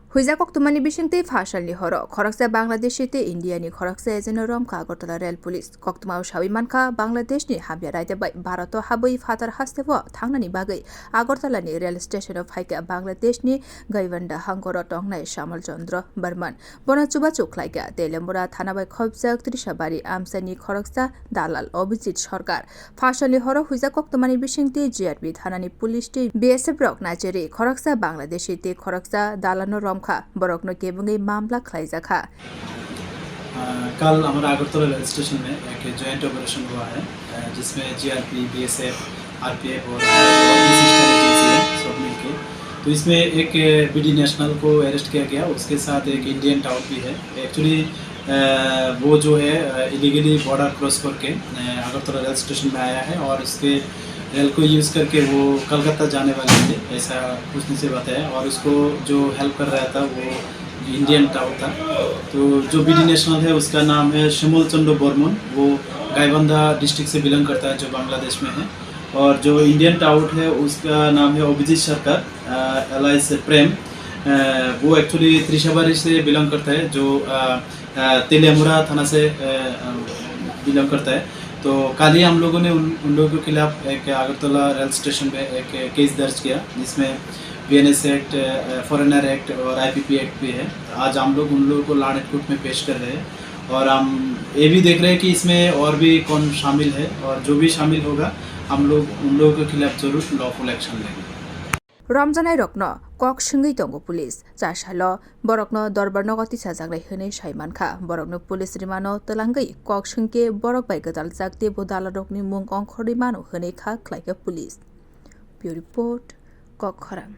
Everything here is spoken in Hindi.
Huiza koktumani bishingte fashalni horo Khoroksa bangladeshi te Indiani Khoroksa ejeno romkha Agartala Rail Police koktumao shawi manka Bangladeshni habya raide bai Bharato habui fatar hastebo thangnani bagai Agartalani rail station of haika Bangladeshni gaivanda hangoro tongnai Shamal Chandra Barman bonachuba chuklaika Telembura thanabai khobjak trishabari amsani Khoroksa dalal Obijit Sarkar fashalni horo huiza koktumani bishingte GRB thanani police te BSF rok nacheri Khoroksa bangladeshi te Khoroksa dalano romkha बरकनो केबुंगे मामला खलाइजाखा कल हमारा अगरतला रेल स्टेशन में एक जॉइंट ऑपरेशन हुआ है जिसमें जीआरपी, बीएसएफ, आरपीएफ और सिस्टर एजेंसी है सब मिलके। तो इसमें एक बीडी नेशनल को अरेस्ट किया गया, उसके साथ एक इंडियन टाउट भी है। एक्चुअली वो जो है इलीगली बॉर्डर क्रॉस करके अगरतला रेल स्टेशन में आया है और उसके रेल को यूज़ करके वो कलकत्ता जाने वाले थे, ऐसा कुछ से बताया। और उसको जो हेल्प कर रहा था वो इंडियन टाउट था। तो जो बीडी नेशनल है उसका नाम है शमल चंद्र बर्मन, वो गाइबांधा डिस्ट्रिक्ट से बिलोंग करता है जो बांग्लादेश में है। और जो इंडियन टाउट है उसका नाम है अभिजीत सरकार एलाइस प्रेम, वो एक्चुअली त्रिशाबारी से बिलोंग करता है जो तेलेमुरा थाना से बिलोंग करता है। तो कल ही हम लोगों ने उन लोगों के खिलाफ एक अगरतला रेल स्टेशन में एक केस दर्ज किया जिसमें बीएनएस एक्ट, फॉरेनर एक्ट और आईपीपी एक्ट भी है। आज हम लोग उन लोगों को लॉ एंड कोर्ट में पेश कर रहे हैं और हम ये भी देख रहे हैं कि इसमें और भी कौन शामिल है और जो भी शामिल होगा हम लोग उन लोगों के खिलाफ जरूर लॉफुल एक्शन लेंगे। रमजानाय रकनो कक सिंगै दंगो पुलिस चासालो बरकनो दरबार नगति साजांगलाय हनै साइमानखा बरकनो पुलिस रिमानो तलांगै कक सिंके बरक बाय गदाल जागते बोदाल रकनि मुं अंखरि मानो हनै खा खलायके पुलिस ब्यूरो रिपोर्ट कक खरां।